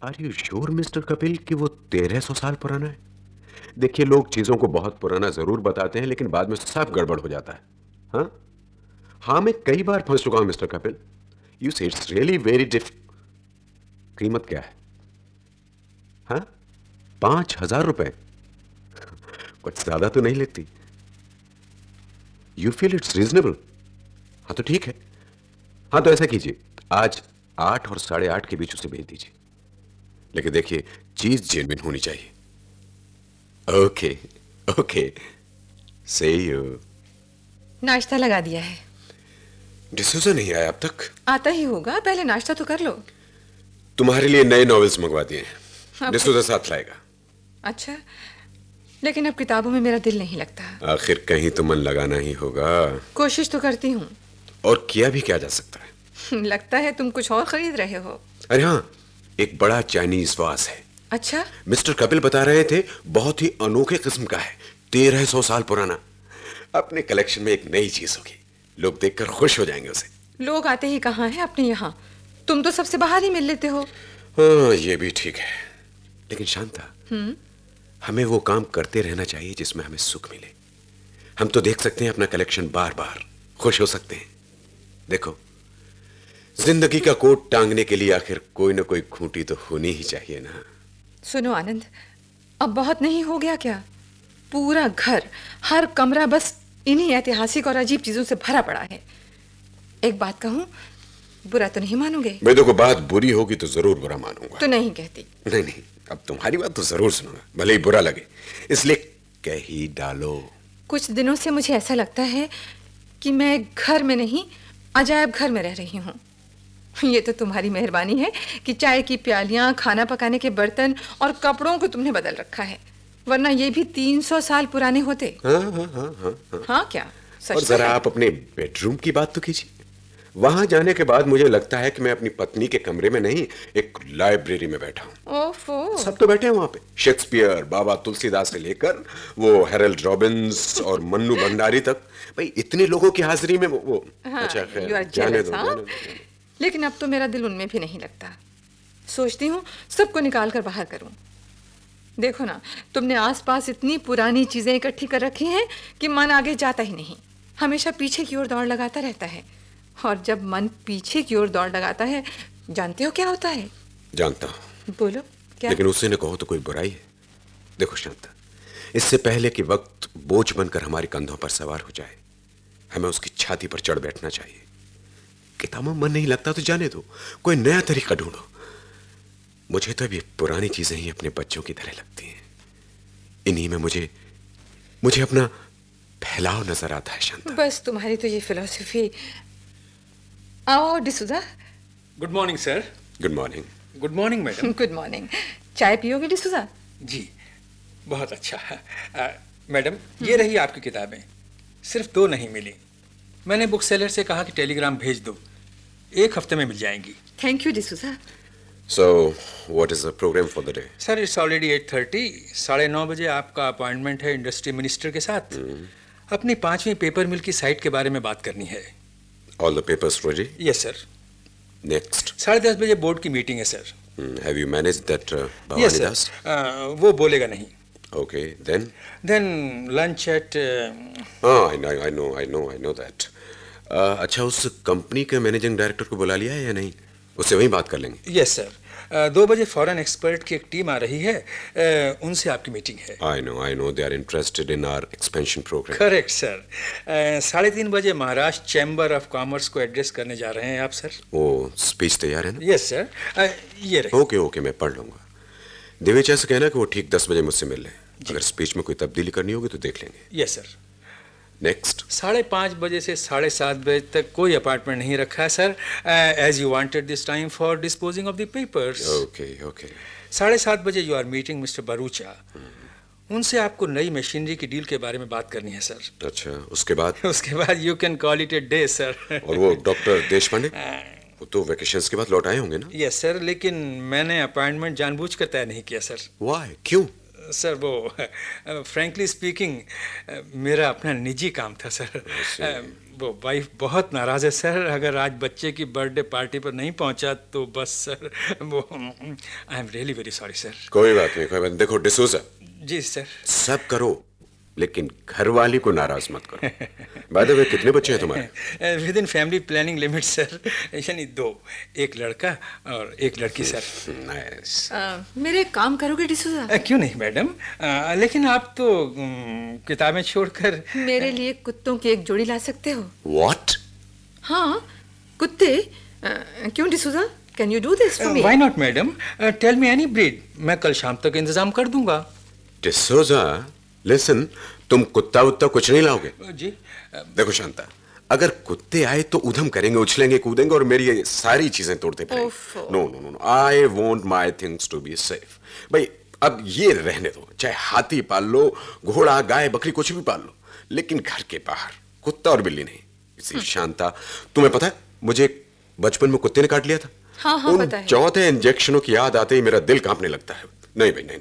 Are you sure mister Kapil कि वो 1300 साल पुराना है? देखिए, लोग चीजों को बहुत पुराना जरूर बताते हैं, लेकिन बाद में सब गड़बड़ हो जाता है। हाँ हाँ, मैं कई बार फंस चुका हूं मिस्टर कपिल। यू से इट्स रियली वेरी डिफ। कीमत क्या है? हाँ, 5,000 रुपए? कुछ ज्यादा तो नहीं लगती? You feel it's reasonable? हाँ तो ठीक है। हाँ तो ऐसा कीजिए, आज 8 और 8:30 के बीच उसे भेज दीजिए। लेकिन देखिए, चीज जेन्युइन होनी चाहिए। ओके ओके, से यू। नाश्ता लगा दिया है। डिसूजा नहीं आया अब तक? आता ही होगा, पहले नाश्ता तो कर लो। तुम्हारे लिए नए नॉवेल्स मंगवा दिए हैं, डिसूजा साथ लाएगा। अच्छा, लेकिन अब किताबों में मेरा दिल नहीं लगता। आखिर कहीं तो मन लगाना ही होगा। कोशिश तो करती हूँ। और किया भी क्या जा सकता है? लगता है तुम कुछ और खरीद रहे हो। अरे हाँ, एक बड़ा चाइनीज वाज है। अच्छा, मिस्टर कपिल बता रहे थे, बहुत ही अनोखे किस्म का है, 1300 साल पुराना। अपने कलेक्शन में एक नई चीज होगी, लोग देखकर खुश हो जाएंगे उसे। लोग आते ही कहाँ हैं अपने यहाँ? तुम तो सबसे बाहर ही मिल लेते हो। हाँ, ये भी ठीक है, लेकिन शांता, हमें वो काम करते रहना चाहिए जिसमें हमें सुख मिले। हम तो देख सकते हैं अपना कलेक्शन बार बार, खुश हो सकते हैं। देखो, जिंदगी का कोट टांगने के लिए आखिर कोई ना कोई खूंटी तो होनी ही चाहिए ना। सुनो आनंद, अब बहुत नहीं हो गया क्या? पूरा घर, हर कमरा बस इन्हीं ऐतिहासिक और अजीब चीजों से भरा पड़ा है। एक बात कहूं, बुरा तो नहीं मानोगे? मैं देखो, बात बुरी होगी तो जरूर बुरा मानूंगा। तो नहीं कहती। नहीं नहीं, अब तुम्हारी बात तो जरूर सुनूंगा, भले ही बुरा लगे, इसलिए कह ही डालो। कुछ दिनों से मुझे ऐसा लगता है कि मैं घर में नहीं, अजायब घर में रह रही हूँ। ये तो तुम्हारी मेहरबानी है कि चाय की प्यालियां, खाना पकाने के बर्तन और कपड़ों को तुमने बदल रखा है, वरना ये भी 300 साल पुराने होते। हाँ हाँ हाँ हाँ हाँ। हाँ क्या? सच और तो जरा है। आप अपने बेडरूम की बात तो कीजिए। वहां जाने के बाद मुझे लगता है कि मैं अपनी पत्नी के कमरे में नहीं, एक लाइब्रेरी में बैठा हूं। ओफो। सब तो बैठे हैं वहां पे, शेक्सपियर, बाबा तुलसीदास से लेकर वो हेरल्ड रॉबिन्स और मन्नू भंडारी तक। भाई, इतने लोगों की हाजिरी में वो हाँ, अच्छा खैर, you are जाने jealous, दो, हाँ? जाने दो। लेकिन अब तो मेरा दिल उनमें भी नहीं लगता। सोचती हूँ सबको निकाल कर बाहर करूँ। देखो ना, तुमने आसपास इतनी पुरानी चीजें इकट्ठी कर रखी हैं कि मन आगे जाता ही नहीं, हमेशा पीछे की ओर दौड़ लगाता रहता है। और जब मन पीछे की ओर दौड़ लगाता है, जानते हो क्या होता है? जानता हूं, बोलो क्या? लेकिन उससे न कहो तो कोई बुराई है? देखो शांता, इससे पहले कि वक्त बोझ बनकर हमारे कंधों पर सवार हो जाए, हमें उसकी छाती पर चढ़ बैठना चाहिए। किताबों में मन नहीं लगता तो जाने दो, कोई नया तरीका ढूंढो। मुझे तो अभी पुरानी चीजें ही अपने बच्चों की तरह लगती हैं। इन्हीं में मुझे मुझे अपना फैलाव नजर आता है शांता। बस तुम्हारी तो ये फिलॉसफी। आओ D'Souza. Good morning sir. Good morning. Good morning madam. Good morning. चाय पियोगे डिसूजा? जी, बहुत अच्छा। मैडम, ये रही आपकी किताबें। सिर्फ 2 नहीं मिली। मैंने बुक सेलर से कहा कि टेलीग्राम भेज दो, 1 हफ्ते में मिल जाएंगी। Thank you D'Souza. So, what is the program for the day? Sir, it's already 8:30। 9:30 बजे आपका अपॉइंटमेंट है इंडस्ट्री मिनिस्टर के साथ। अपनी 5वीं पेपर मिल की साइट के बारे में बात करनी है। All the papers ready? Yes sir. Next. 10:30 बजे बोर्ड की मीटिंग है sir. Have you managed that yes Bhavani Das? Sir. वो बोलेगा नहीं। Okay, then? Then lunch at. हाँ, I know that. अच्छा, उस कंपनी के मैनेजिंग डायरेक्टर को बुला लिया है या नहीं? उससे वहीं बात कर लेंगे। Yes sir. 2 बजे फॉरेन एक्सपर्ट की एक टीम आ रही है, उनसे आपकी मीटिंग है। I know they are interested in our expansion program. Correct sir. 3:30 बजे महाराष्ट्र चैम्बर ऑफ कॉमर्स को एड्रेस करने जा रहे हैं आप सर। वो स्पीच तैयार है ना? Yes sir. ये रहे। ओके, मैं पढ़ लूंगा। देवेचा से कहना कि वो ठीक 10 बजे मुझसे मिल लें। अगर स्पीच में कोई तब्दीली करनी होगी तो देख लेंगे। Yes sir. नेक्स्ट। 5:30 बजे से 7:30 बजे तक कोई अपार्टमेंट नहीं रखा है sir, as you wanted this time for disposing of the papers. Okay. 7:30 बजे you are meeting mister Bharucha. उनसे आपको नई मशीनरी की डील के बारे में बात करनी है सर। अच्छा, उसके बाद? उसके बाद you can call it a day sir. और वो डॉक्टर देशपांडे, वो तो वेकेशंस के बाद लौट आए होंगे ना? यस सर, लेकिन मैंने अपॉइंटमेंट जानबूझकर तय नहीं किया सर। व्हाई? क्यों? सर वो फ्रैंकली स्पीकिंग मेरा अपना निजी काम था सर। वो वाइफ बहुत नाराज़ है सर, अगर आज बच्चे की बर्थडे पार्टी पर नहीं पहुंचा तो बस सर वो I am really very sorry sir. कोई बात नहीं, कोई बात नहीं। देखो डिसूजा, जी सर। सब करो लेकिन घरवाली को नाराज मत करो। बाय द वे, कितने बच्चे हैं तुम्हारे? With in family planning limit sir, यानी 2, एक लड़का और एक लड़की सर। नाइस। मेरे काम करोगे डिसूजा? क्यों नहीं मैडम, लेकिन आप तो किताबें छोड़कर मेरे लिए कुत्तों की एक जोड़ी ला सकते हो? व्हाट? हाँ, कुत्ते। क्यों D'Souza, can you do this for me? Why not madam, tell me any breed, मैं कल शाम तक इंतजाम कर दूंगा। डिसूजा लिसन, तुम कुत्ता वुत्ता कुछ नहीं लाओगे? जी। देखो शांता, अगर कुत्ते आए तो उधम करेंगे, उछलेंगे, कूदेंगे और मेरी ये सारी चीजें तोड़ते फिरेंगे। No no no, I want my things to be safe. भाई अब ये रहने दो, चाहे हाथी पाल लो, घोड़ा, गाय, बकरी, कुछ भी पाल लो, लेकिन घर के बाहर कुत्ता और बिल्ली नहीं। इसी शांता, तुम्हें पता है मुझे बचपन में कुत्ते ने काट लिया था। हाँ, पता है। चौथे इंजेक्शनों की याद आते ही मेरा दिल कांपने लगता है। नहीं भाई नहीं,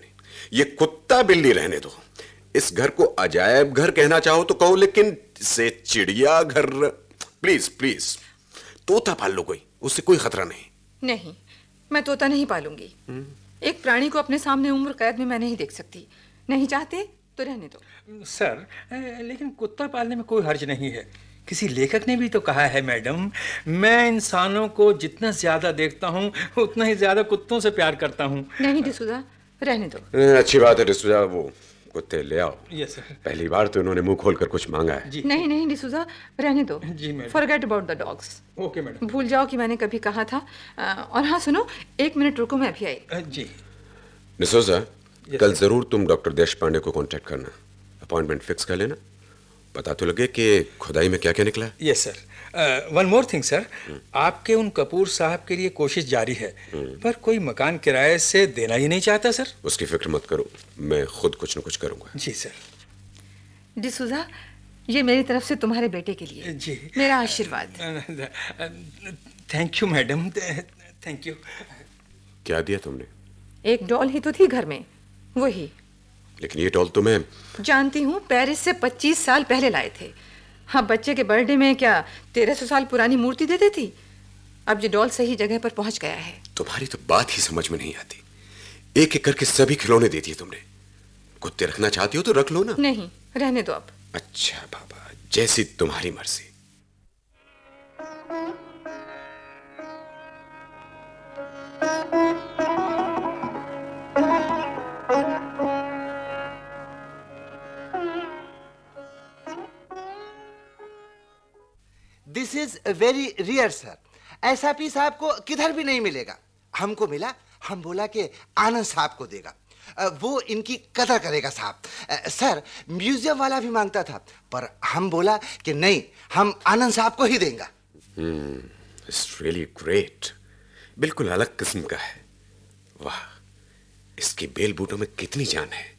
ये कुत्ता बिल्ली रहने दो। इस घर को अजायब घर कहना चाहो तो कहो, लेकिन से चिड़िया घर प्लीज प्लीज। तोता पाल लो कोई, उससे कोई खतरा नहीं। नहीं, मैं तोता नहीं पालूंगी। एक प्राणी को अपने सामने उम्र कैद में मैं नहीं देख सकती। नहीं चाहते तो रहने दो। सर लेकिन कुत्ता पालने में कोई हर्ज नहीं है। किसी लेखक ने भी तो कहा है मैडम, मैं इंसानों को जितना ज्यादा देखता हूँ उतना ही ज्यादा कुत्तों से प्यार करता हूँ। नहीं डिसूजा, रहने दो। अच्छी बात है डिसूजा, वो कुत्ते ले आओ। Yes sir. पहली बार तो इन्होंने मुंह खोलकर कुछ मांगा है। जी। नहीं नहीं डिसूजा, रहने दो। जी madam. Forget about the dogs. Okay madam. भूल जाओ कि मैंने कभी कहा था। और हाँ सुनो, 1 मिनट रुको, मैं अभी आई। जी। डिसूजा, कल जरूर तुम डॉक्टर देश पांडे को कांटेक्ट करना, अपॉइंटमेंट फिक्स कर लेना। पता तो लगे कि खुदाई में क्या क्या निकला है। Yes sir. One more thing sir, आपके उन कपूर साहब के लिए कोशिश जारी है, पर कोई मकान किराए से देना ही नहीं चाहता सर। उसकी फिक्र मत करो, मैं खुद कुछ न कुछ करूंगा। जी सर। डिसूजा, ये मेरी तरफ से तुम्हारे बेटे के लिए जी। मेरा आशीर्वाद। Thank you madam, thank you. क्या दिया तुमने? एक डॉल ही तो थी घर में, वही। लेकिन ये डॉल तो मैं जानती हूँ, पेरिस से 25 साल पहले लाए थे। हाँ, बच्चे के बर्थडे में क्या 1300 साल पुरानी मूर्ति दे देती? अब ये डॉल सही जगह पर पहुंच गया है। तुम्हारी तो बात ही समझ में नहीं आती। एक एक करके सभी खिलौने दे दिए तुमने। कुत्ते रखना चाहती हो तो रख लो ना। नहीं, रहने दो अब। अच्छा बाबा, जैसी तुम्हारी मर्जी। This is very rear sir. ऐसा पीस आपको किधर भी नहीं मिलेगा। हमको मिला, हम बोला कि आनंद साहब को देगा, वो इनकी कदर करेगा साहब। सर, म्यूजियम वाला भी मांगता था, पर हम बोला कि नहीं, हम आनंद साहब को ही देंगे। इट्स रियली ग्रेट, बिल्कुल अलग किस्म का है। वाह, इसकी बेल बूटों में कितनी जान है।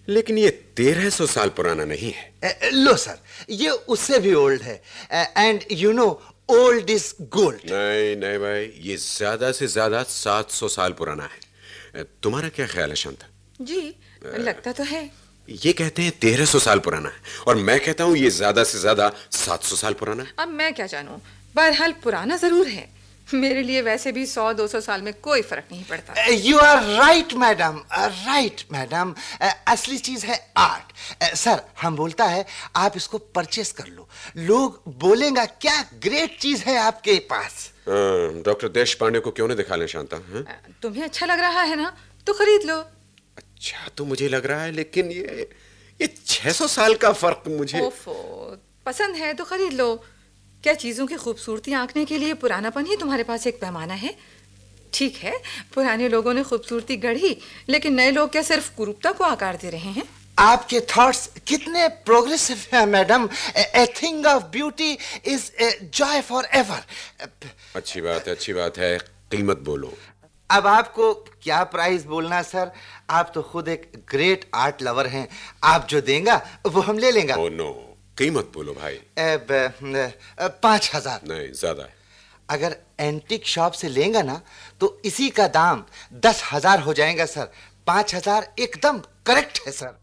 लेकिन ये 1300 साल पुराना नहीं है। लो सर, ये उससे भी ओल्ड है। And you know, old is gold. नहीं नहीं भाई, ये ज्यादा से ज्यादा 700 साल पुराना है। तुम्हारा क्या ख्याल है शांता? जी, लगता तो है। ये कहते हैं 1300 साल पुराना है और मैं कहता हूं ये ज्यादा से ज्यादा 700 साल पुराना है। अब मैं क्या जानूं, बहरहाल पुराना जरूर है। मेरे लिए वैसे भी 100-200 साल में कोई फर्क नहीं पड़ता। You are right madam, right madam. असली चीज है आर्ट। सर, हम बोलता है आप इसको परचेस कर लो, लोग बोलेंगे क्या ग्रेट चीज है आपके पास। डॉक्टर देश पांडे को क्यों नहीं दिखा लें शांता? तुम्हें अच्छा लग रहा है ना, तो खरीद लो। अच्छा तो मुझे लग रहा है, लेकिन ये 600 साल का फर्क मुझे। ओफो, पसंद है तो खरीद लो। क्या चीजों की खूबसूरती आंकने के लिए पुरानापन ही तुम्हारे पास एक पैमाना है? ठीक है, पुराने लोगों ने खूबसूरती गढ़ी, लेकिन नए लोग क्या सिर्फ कुरूपता को आकार दे रहे हैं? आपके थॉट्स कितने प्रोग्रेसिव हैं madam. A thing of beauty is Joy for ever. अच्छी बात है, कीमत बोलो। अब आपको क्या प्राइस बोलना सर, आप तो खुद एक ग्रेट आर्ट लवर हैं। आप जो देंगे वो हम ले लेंगे। ओह नो, कीमत बोलो भाई। 5000। नहीं, ज्यादा है। अगर एंटीक शॉप से लेंगे ना तो इसी का दाम 10,000 हो जाएगा सर। 5,000 एकदम करेक्ट है सर।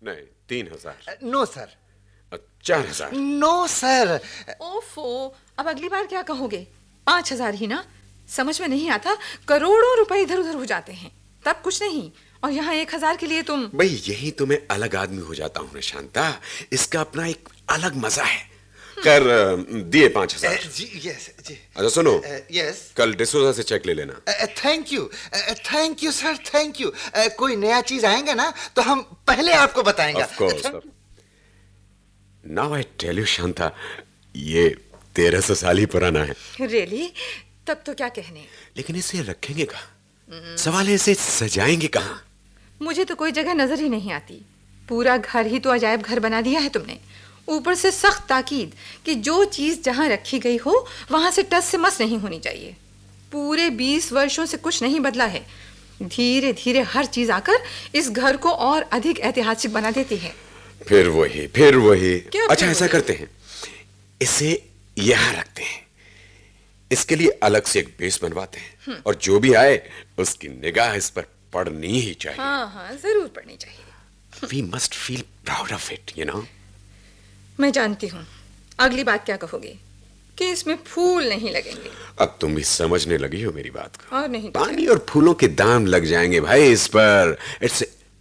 नहीं, 3,000। No sir. 4,000। No sir. ओफो, अब अगली बार क्या कहोगे? 5,000 ही ना? समझ में नहीं आता, करोड़ों रुपए इधर उधर हो जाते हैं, तब कुछ नहीं, और यहाँ 1,000 के लिए तुम। भाई यही तो मैं अलग आदमी हो जाता हूँ शांता, इसका अपना एक अलग मजा है। खैर दिए 5,000। जी यस जी। अच्छा सुनो, यस। कल डिसोजा से चेक ले लेना। Thank you sir, thank you. कोई नया चीज आएंगे ना तो हम पहले आपको बताएंगे। Of course. Now I tell you Shanta, ये 1,300 साल ही पुराना है। रियली? तब तो क्या कहने। लेकिन इसे रखेंगे कहाँ? सवाल है इसे सजाएंगे कहाँ? मुझे तो कोई जगह नजर ही नहीं आती। पूरा घर ही तो अजायब घर बना दिया है तुमने। ऊपर से सख्त ताकीद कि जो चीज जहां रखी गई हो वहां से टस से मस नहीं होनी चाहिए। पूरे 20 वर्षों से कुछ नहीं बदला है। धीरे धीरे हर चीज आकर इस घर को और अधिक ऐतिहासिक बना देती है। फिर वही। अच्छा ऐसा वही? करते हैं, इसे यहाँ रखते हैं, इसके लिए अलग से एक बेस बनवाते हैं, और जो भी आए उसकी निगाह इस पर पड़नी ही चाहिए। हाँ, जरूर पड़नी चाहिए। We must feel proud of it, you know? मैं जानती हूँ अगली बात क्या कहोगे, कि इसमें फूल नहीं लगेंगे। अब तुम भी समझने लगी हो मेरी बात को। और नहीं तो पानी और फूलों के दाम लग जाएंगे भाई इस पर।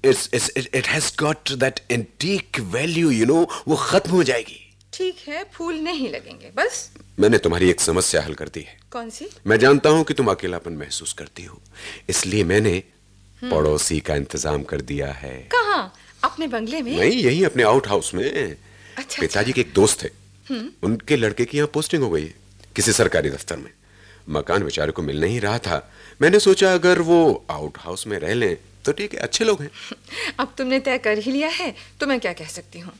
It has got that antique value, you know, वो खत्म हो जाएगी। ठीक है, फूल नहीं लगेंगे बस। मैंने तुम्हारी एक समस्या हल कर दी है। कौन सी? मैं जानता हूं कि तुम अकेलापन महसूस करती हो, इसलिए मैंने पड़ोसी का इंतजाम कर दिया है। कहाँ? अपने बंगले में? नहीं, यही अपने आउट हाउस में। अच्छा। पिताजी के एक दोस्त थे, उनके लड़के की यहाँ पोस्टिंग हो गई है किसी सरकारी दफ्तर में। मकान बेचारे को मिल नहीं रहा था। मैंने सोचा अगर वो आउट हाउस में रह लें तो ठीक है, अच्छे लोग हैं। अब तुमने तय कर ही लिया है तो मैं क्या कह सकती हूँ।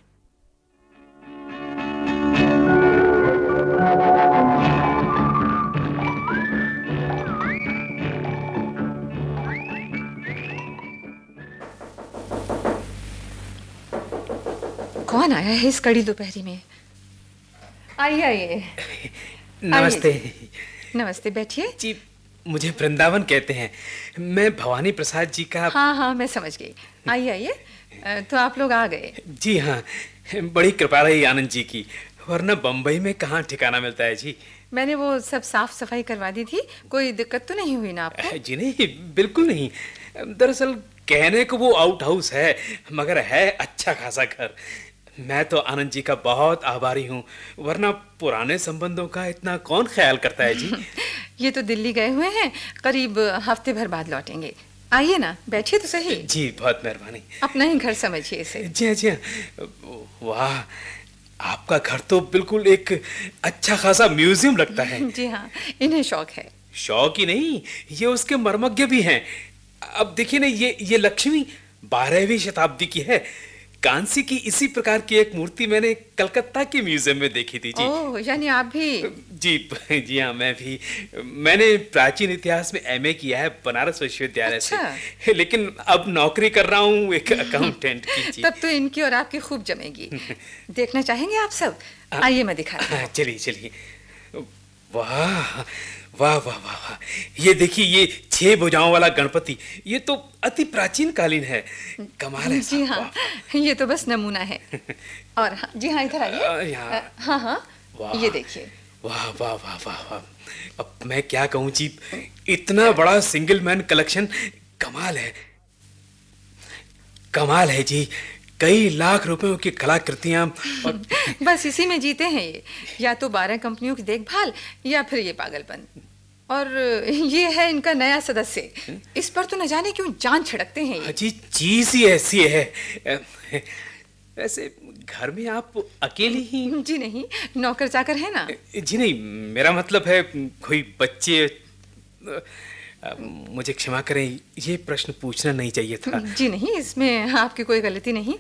कौन आया है इस कड़ी दोपहरी में? आइए। नमस्ते। नमस्ते, बैठिए। जी, मुझे वृंदावन कहते हैं। मैं भवानी प्रसाद जी का। हाँ, मैं समझ गई। आइए। तो आप लोग आ गए? जी हाँ, बड़ी कृपा रही आनंद जी की, वरना बम्बई में कहाँ ठिकाना मिलता है जी। मैंने वो सब साफ सफाई करवा दी थी, कोई दिक्कत तो नहीं हुई ना आपको? जी नहीं, बिल्कुल नहीं। दरअसल कहने को वो आउट हाउस है, मगर है अच्छा खासा घर। मैं तो आनंद जी का बहुत आभारी हूँ, वरना पुराने संबंधों का इतना कौन ख्याल करता है जी। ये तो दिल्ली गए हुए हैं, करीब हफ्ते भर बाद लौटेंगे। आइए ना, बैठिए तो सही। जी, बहुत मेहरबानी। अपना ही घर समझिए इसे। जी। वाह, आपका घर तो बिल्कुल एक अच्छा खासा म्यूजियम लगता है। जी हाँ, इन्हें शौक है। शौक ही नहीं, ये उसके मर्मज्ञ भी हैं। अब देखिए ना, ये लक्ष्मी 12वीं शताब्दी की है। कांसी की इसी प्रकार की एक मूर्ति मैंने कलकत्ता के म्यूजियम में देखी थी जी। ओह, यानी आप भी? जी हाँ, मैं भी। मैंने प्राचीन इतिहास में एमए किया है बनारस विश्वविद्यालय से, लेकिन अब नौकरी कर रहा हूँ एक अकाउंटेंट की जी। तब तो इनकी और आपकी खूब जमेगी। देखना चाहेंगे आप सब? आइए, मैं दिखाती हूँ। चलिए। वाह वाह वाह वाह, ये देखिए, ये 6 भुजाओं वाला गणपति, ये तो अति प्राचीन कालीन है। कमाल है। जी हाँ, ये तो बस नमूना है। और हाँ, जी हाँ, इधर आइए। हाँ, ये देखिए। वाह वाह वाह वाह वाह, अब मैं क्या कहूँ जी, इतना बड़ा सिंगल मैन कलेक्शन, कमाल है जी। कई लाख रुपयों की कलाकृतियां और बस इसी में जीते हैं ये, या तो 12 कंपनियों की देखभाल या फिर ये पागलपन। और ये है इनका नया सदस्य, इस पर तो न जाने क्यों जान छिड़कते हैं ये। जी, चीज ही ऐसी है। वैसे घर में आप अकेली ही? जी नहीं, नौकर चाकर है ना। जी नहीं, मेरा मतलब है कोई बच्चे। मुझे क्षमा करें, ये प्रश्न पूछना नहीं चाहिए था। जी नहीं, इसमें आपकी कोई गलती नहीं।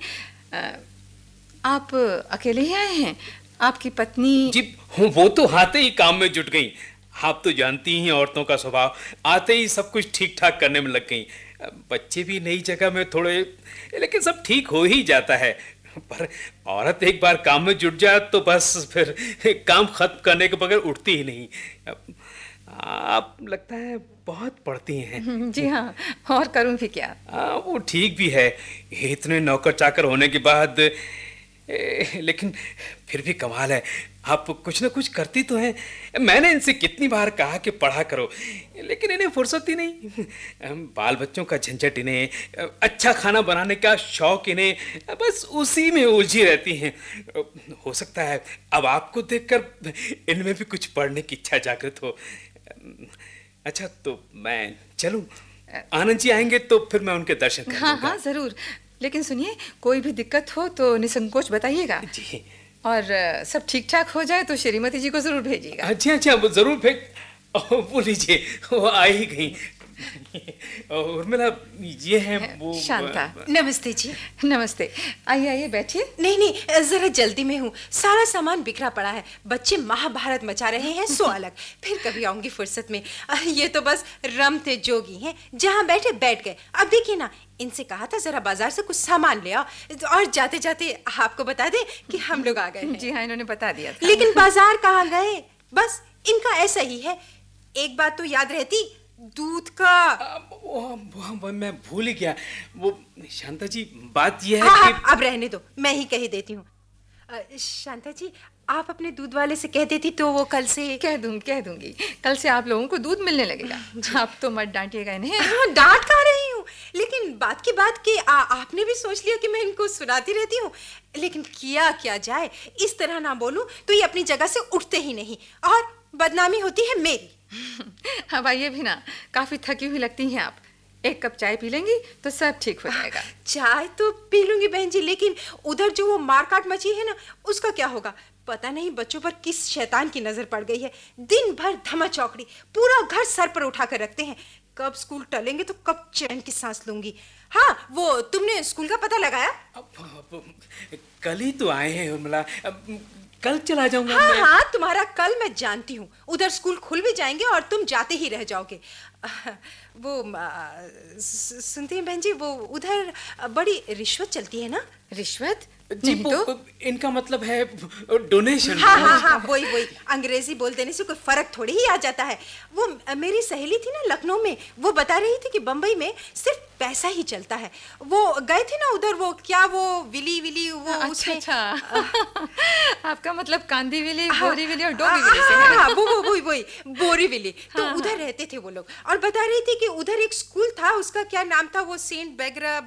आप अकेले ही आए हैं? आपकी पत्नी? जी, वो तो आते ही काम में जुट गई। आप तो जानती ही औरतों का स्वभाव, आते ही सब कुछ ठीक ठाक करने में लग गई। बच्चे भी नई जगह में थोड़े, लेकिन सब ठीक हो ही जाता है। पर औरत एक बार काम में जुट जाए तो बस फिर काम खत्म करने के बगैर उठती ही नहीं। आप लगता है बहुत पढ़ती हैं। जी हाँ, और करूँ भी क्या। वो ठीक भी है, इतने नौकर चाकर होने के बाद, लेकिन फिर भी कमाल है, आप कुछ ना कुछ करती तो हैं। मैंने इनसे कितनी बार कहा कि पढ़ा करो, लेकिन इन्हें फुर्सत ही नहीं। बाल बच्चों का झंझट इन्हें, अच्छा खाना बनाने का शौक इन्हें, बस उसी में उलझी रहती हैं। हो सकता है अब आपको देखकर इनमें भी कुछ पढ़ने की इच्छा जागृत हो। अच्छा, तो मैं चलूं? आनंद जी आएंगे तो फिर मैं उनके दर्शन करूंगा। हाँ हाँ जरूर, लेकिन सुनिए, कोई भी दिक्कत हो तो निसंकोच बताइएगा। जी। और सब ठीक ठाक हो जाए तो श्रीमती जी को जरूर भेजिएगा। अच्छा, वो जरूर भेज। वो लीजिए, वो आ ही गई। उर्मिला, ये है वो शांता। नमस्ते जी। नमस्ते, आइए आइए बैठिए। नहीं, जरा जल्दी में हूँ, सारा सामान बिखरा पड़ा है, बच्चे महाभारत मचा रहे हैं, सो अलग, फिर कभी आऊंगी फुर्सत में। ये तो बस रमते जोगी हैं, जहाँ बैठे बैठ गए। अब देखिए ना, इनसे कहा था जरा बाजार से कुछ सामान ले आओ, और जाते जाते आपको बता दे कि हम लोग आ गए हैं। जी हाँ, इन्होंने बता दिया था। लेकिन बाजार कहाँ गए, बस इनका ऐसा ही है। एक बात तो याद रहती, दूध का। वो मैं भूल ही गया। वो शांता जी, बात ये है हाँ, कि अब रहने दो, मैं ही कह देती हूँ। शांता जी, आप अपने दूध वाले से कह देती तो वो कल से। कह दूंगी, कल से आप लोगों को दूध मिलने लगेगा। आप तो मत डांटिएगा इन्हें। हाँ, डांट खा रही हूँ, लेकिन बात की बात कि आपने भी सोच लिया कि मैं इनको सुनाती रहती हूँ। लेकिन किया क्या जाए, इस तरह ना बोलूं तो ये अपनी जगह से उठते ही नहीं, और बदनामी होती है मेरी। अब आइए भी ना, काफी थकी हुई लगती हैं आप। एक कप चाय पी लेंगी तो सब ठीक हो जाएगा। चाय तो पी लूंगी बहन जी, लेकिन उधर जो वो मारकाट मची है ना, उसका क्या होगा? पता नहीं बच्चों पर किस शैतान की नजर पड़ गई है। दिन भर धमा चौकड़ी, पूरा घर सर पर उठा कर रखते हैं। कब स्कूल टलेंगे तो कब चैन की सांस लूंगी। हाँ, वो तुमने स्कूल का पता लगाया? कल ही तो आए हैं उर्मिला, कल चला जाऊंगा। हाँ, तुम्हारा कल मैं जानती हूँ। उधर स्कूल खुल भी जाएंगे और तुम जाते ही रह जाओगे। वो सुनती हैं बहन जी, वो उधर बड़ी रिश्वत चलती है ना? रिश्वत? जी, तो इनका मतलब है डोनेशन। हाँ, वही अंग्रेजी बोल देने से कोई फर्क थोड़ी ही आ जाता है। वो मेरी सहेली थी ना लखनऊ में, वो बता रही थी कि बंबई में सिर्फ पैसा ही चलता है। वो गए थे ना उधर, वो क्या, वो विली वो अच्छा। आपका मतलब कांदी विली, बोरी विली और डोबी विली से है। हाँ, वही बोरी विली। तो उधर रहते थे वो लोग, और बता रही थी कि उधर एक स्कूल था, उसका क्या नाम था, वो सेंट बेगरा।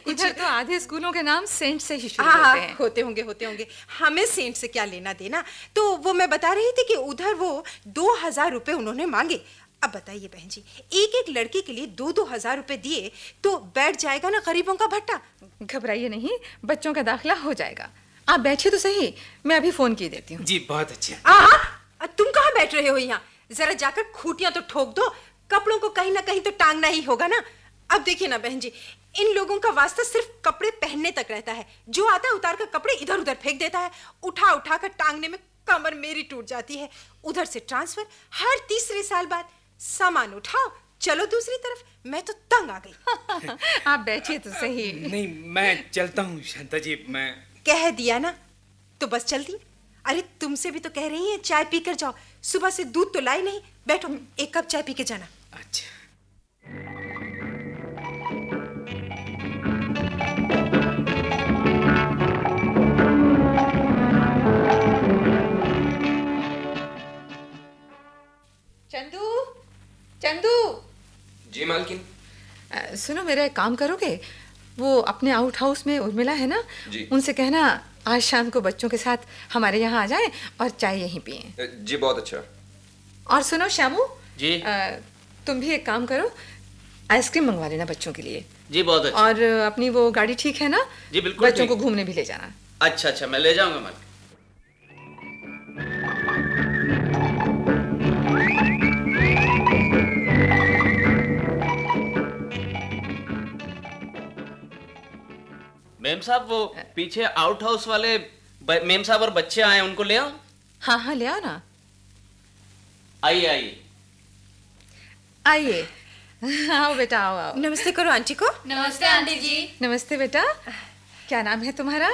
इधर तो आधे स्कूलों के नाम सेंट से ही शुरू होते हैं। होते होंगे, हमें सेंट से क्या लेना देना। तो वो मैं बता रही थी कि उधर वो 2000 रुपए उन्होंने मांगे। अब बताइए बहन जी, एक लड़की के लिए 2-2 हजार रुपए दिए तो बैठ जाएगा ना गरीबों का भट्टा। घबराइए नहीं, बच्चों का दाखिला हो जाएगा। आप बैठिए तो सही, मैं अभी फोन की देती हूँ। जी, बहुत अच्छा। तुम कहाँ बैठ रहे हो यहाँ? जरा जाकर खूंटियां तो ठोक दो, कपड़ों को कहीं ना कहीं तो टांगना ही होगा ना। अब देखिए ना बहन जी, इन लोगों का वास्ता सिर्फ कपड़े पहनने तक रहता है। जो आता है उतार कर कपड़े इधर उधर फेंक देता है। उठा कर टांगने में कमर मेरी टूट जाती है। उधर से ट्रांसफर हर तीसरे साल बाद। सामान उठाओ, चलो दूसरी तरफ। मैं तो तंग आ गई। आप बैठिए तो सही। नहीं, मैं चलता हूँ शांता जी। मैं कह दिया ना तो बस चल दी। अरे तुमसे भी तो कह रही हैं चाय पी कर जाओ, सुबह से दूध तो लाई नहीं। बैठो, एक कप चाय पी के जाना। अच्छा। चंदू। जी मालकिन। सुनो, मेरा एक काम करोगे? वो अपने आउट हाउस में उर्मिला है ना, जी। उनसे कहना आज शाम को बच्चों के साथ हमारे यहाँ आ जाएं और चाय यहीं पिएं। जी, बहुत अच्छा। और सुनो श्यामू जी। तुम भी एक काम करो, आइसक्रीम मंगवा लेना बच्चों के लिए। जी, बहुत अच्छा। और अपनी वो गाड़ी ठीक है ना? जी बिल्कुल। बच्चों को घूमने भी ले जाना। अच्छा, मैं ले जाऊंगा मालिक। मेम साहब, वो पीछे आउट हाउस वाले मेम साहब और बच्चे आए, उनको ले आओ। हाँ, ले आओ ना। आइए। आओ बेटा, आओ। नमस्ते करो आंटी को। नमस्ते आंटी जी। नमस्ते बेटा, क्या नाम है तुम्हारा?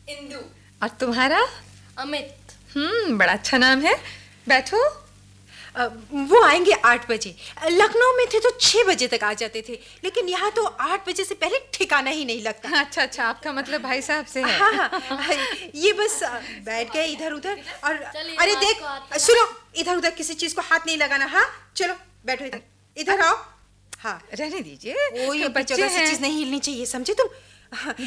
इंदु। और तुम्हारा? अमित। बड़ा अच्छा नाम है। बैठो। वो आएंगे 8 बजे। लखनऊ में थे तो 6 बजे तक आ जाते थे, लेकिन यहाँ तो 8 बजे से पहले ठिकाना ही नहीं लगता। अच्छा अच्छा, आपका मतलब भाई साहब से है। हाँ हाँ, ये बस बैठ गए इधर उधर और अरे देख सुनो, इधर उधर किसी चीज को हाथ नहीं लगाना। हाँ चलो बैठो इधर, इधर आओ। हाँ रहने दीजिए, कोई बच्चे जगह से हैं। चीज नहीं हिलनी चाहिए, समझे तुम?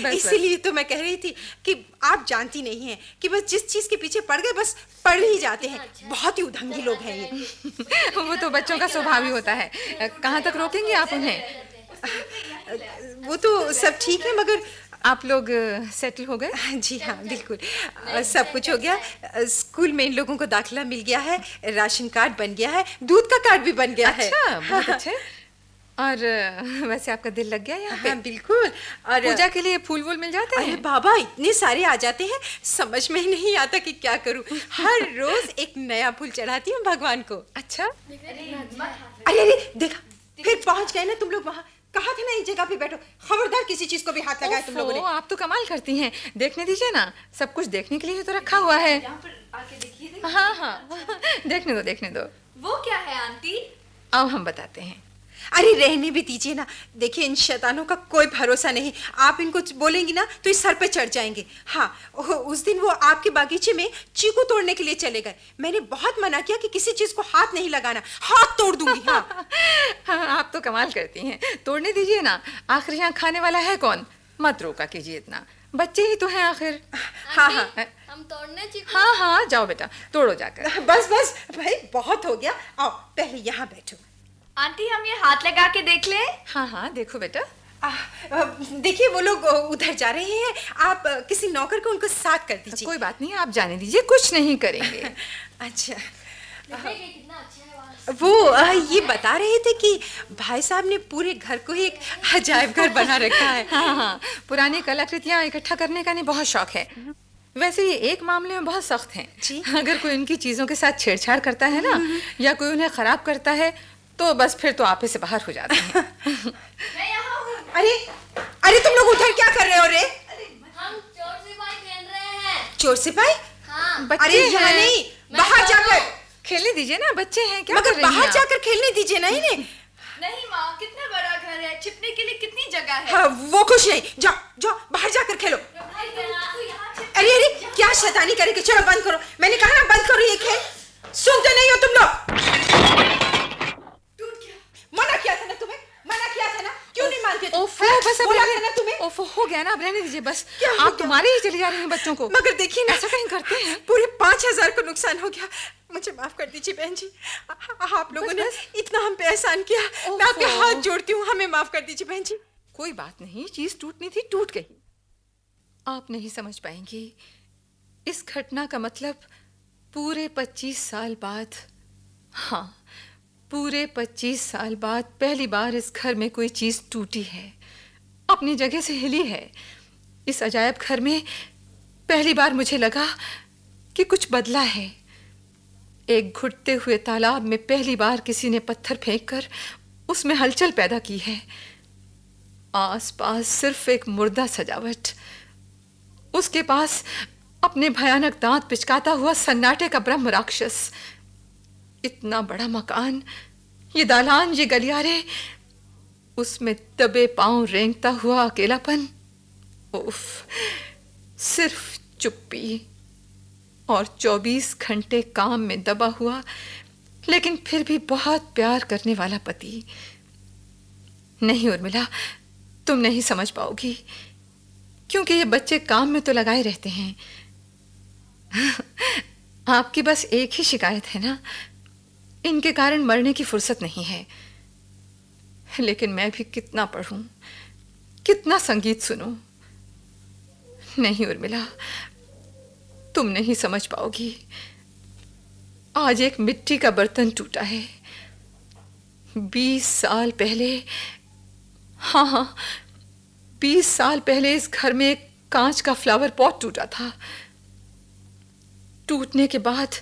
इसीलिए तो मैं कह रही थी कि आप जानती नहीं हैं कि बस जिस चीज के पीछे पड़ गए बस पड़ ही जाते हैं। बहुत ही उधंगी लोग हैं ये। वो तो बच्चों का स्वभाव ही होता है। कहाँ तक रोकेंगे आप उन्हें? वो तो सब ठीक है, मगर आप लोग सेटल हो गए? जी हाँ बिल्कुल, सब कुछ हो गया। स्कूल में इन लोगों को दाखिला मिल गया है, राशन कार्ड बन गया है, दूध का कार्ड भी बन गया है। अच्छा, बहुत अच्छे। और वैसे आपका दिल लग गया यहाँ पे? हाँ बिल्कुल। और पूजा के लिए फूल वूल मिल जाते अरे हैं? बाबा इतने सारे आ जाते हैं, समझ में ही नहीं आता कि क्या करूं। हर रोज एक नया फूल चढ़ाती हूँ भगवान को। अच्छा, अरे अरे देखा, फिर पहुंच गए ना तुम लोग वहाँ। कहा था ना इस जगह पे बैठो, खबरदार किसी चीज को भी हाथ लगाए तुम लोगों ने। आप तो कमाल करती हैं। देखने दीजिए ना, सब कुछ देखने के लिए तो रखा हुआ है। हाँ हाँ, देखने दो देखने दो। वो क्या है आंटी? अब हम बताते हैं। अरे रहने भी दीजिए ना, देखिए इन शैतानों का कोई भरोसा नहीं। आप इनको बोलेंगी ना तो इस सर पे चढ़ जाएंगे। हाँ, उस दिन वो आपके बागीचे में चीकू तोड़ने के लिए चले गए। मैंने बहुत मना किया कि किसी चीज को हाथ नहीं लगाना, हाथ तोड़ दूंगी। हाँ हाँ, आप तो कमाल करती हैं। तोड़ने दीजिए ना, आखिर यहाँ खाने वाला है कौन? मत रोका कीजिए इतना, बच्चे ही तो हैं आखिर। हाँ हाँ, हम तोड़ने चीकू? हाँ हाँ, जाओ बेटा तोड़ो जाकर। बस बस भाई बहुत हो गया, आओ पहले यहाँ बैठो। आंटी हम ये हाथ लगा के देख ले। हाँ हाँ, देखो बेटा। देखिए वो लोग उधर जा रहे हैं, आप किसी नौकर को उनको साथ कर दीजिए। कोई बात नहीं, आप जाने दीजिए, कुछ नहीं करेंगे। अच्छा, कितना अच्छा है वहाँ। वो ये बता रहे थे कि भाई साहब ने पूरे घर को एक अजायब घर बना रखा है। हाँ हाँ, पुरानी कलाकृतियाँ इकट्ठा करने का नहीं बहुत शौक है। वैसे ये एक मामले में बहुत सख्त हैं। जी। अगर कोई उनकी चीजों के साथ छेड़छाड़ करता है ना, या कोई उन्हें खराब करता है, तो बस फिर तो आपे से बाहर हो जाते हैं। मैं यहाँ हूँ। अरे अरे तुम लोग उधर क्या कर रहे हो रे? हम चोर सिपाही खेल रहे हैं। चोर सिपाही? हाँ। बच्चे अरे यहाँ हैं। नहीं, बाहर जाकर खेलने दीजिए ना, बच्चे हैं, क्या कर मगर रही हैं बाहर आप? जाकर खेलने दीजिए ना इन्हें। नहीं माँ, कितना बड़ा घर है, छिपने के लिए कितनी जगह है। हाँ, वो कुछ नहीं, जाओ जाओ बाहर जाकर खेलो। अरे अरे क्या शैतानी करेगी, चलो बंद करो, मैंने कहा ना बंद करो ये खेल। सुनते नहीं हो तुम लोग? मना किया था ना तुम्हें, मना किया था ना, क्यों नहीं मानते तुम? ओफो, बस अब बोला रहने- था ना तुम्हें। ओफो, हो गया ना, अब रहने दीजिए बस। क्या हो आप गया? तुम्हारे ही चली जा रही हैं बच्चों को। मगर देखिए ना, ऐसा कहीं करते हैं? पूरे 5,000 को नुकसान हो गया। मुझे माफ कर दीजिए बहन जी, आप लोगों ने इतना हम पे एहसान किया। मैं आपके ओफो। हाथ जोड़ती हूँ, हमें माफ कर दीजिए बहन जी। कोई बात नहीं, चीज टूटनी थी, टूट गई। आप नहीं समझ पाएंगी, इस घटना का मतलब पूरे 25 साल बाद, हाँ पूरे 25 साल बाद पहली बार इस घर में कोई चीज टूटी है, अपनी जगह से हिली है। इस अजायब घर में पहली बार मुझे लगा कि कुछ बदला है। एक घुटते हुए तालाब में पहली बार किसी ने पत्थर फेंककर उसमें हलचल पैदा की है। आसपास सिर्फ एक मुर्दा सजावट, उसके पास अपने भयानक दांत पिचकाता हुआ सन्नाटे का ब्रह्म राक्षस। इतना बड़ा मकान, ये दालान, ये गलियारे, उसमें दबे पांव रेंगता हुआ अकेलापन। उफ, सिर्फ चुप्पी और 24 घंटे काम में दबा हुआ लेकिन फिर भी बहुत प्यार करने वाला पति। नहीं उर्मिला, तुम नहीं समझ पाओगी, क्योंकि ये बच्चे काम में तो लगाए रहते हैं। आपकी बस एक ही शिकायत है ना, इनके कारण मरने की फुर्सत नहीं है। लेकिन मैं भी कितना पढ़ूं, कितना संगीत सुनूं। नहीं उर्मिला, तुम नहीं समझ पाओगी। आज एक मिट्टी का बर्तन टूटा है। 20 साल पहले, हाँ 20 साल पहले इस घर में एक कांच का फ्लावर पॉट टूटा था। टूटने के बाद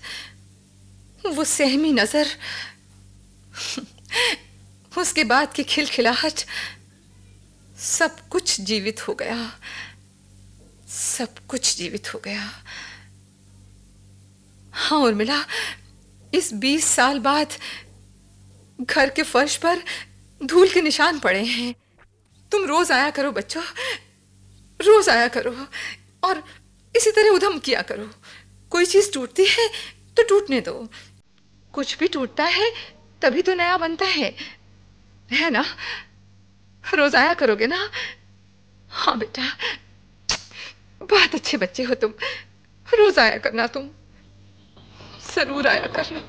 वो सहमी नजर, उसके बाद की खिलखिलाहट, सब कुछ जीवित हो गया, सब कुछ जीवित हो गया। हाँ उर्मिला, इस 20 साल बाद घर के फर्श पर धूल के निशान पड़े हैं। तुम रोज आया करो बच्चों, रोज आया करो और इसी तरह उधम किया करो। कोई चीज टूटती है तो टूटने दो, कुछ भी टूटता है तभी तो नया बनता है ना? रोज आया करोगे ना? हाँ बेटा, बहुत अच्छे बच्चे हो तुम, रोज आया करना, तुम जरूर आया करना।